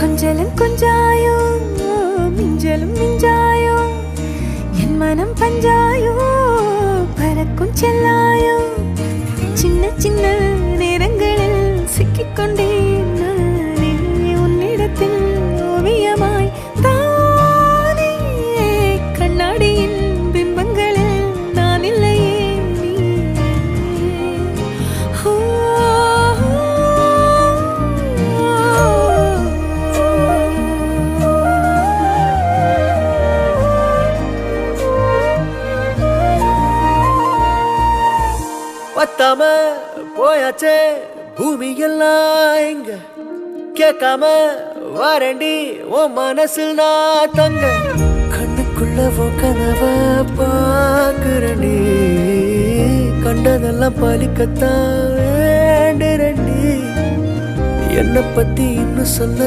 கொஞ்சலும் கொஞ்சாயோ மிஞ்சலும் மிஞ்சாயோ என் மனம் பஞ்சாயோ பறக்கும் செல்லாயோ சின்ன சின்ன நேரங்களில் சிக்கிக்கொண்டேன் நானே உன்னிடத்தில் ஓவியமாய் தானே கண்ணாடியின் பிம்பங்களில் நான் இல்லையே பத்தாம போயாச்சே பூமி எல்லாம் இங்க கேட்காம வாரண்டி உன் மனசில் நான் தங்க கண்ணுக்குள்ள உன் கனவ பாக்குறண்டி கண்டதெல்லாம் பலிக்கத்தான் வேண்டுறண்டி என்னை பத்தி இன்னும் சொல்ல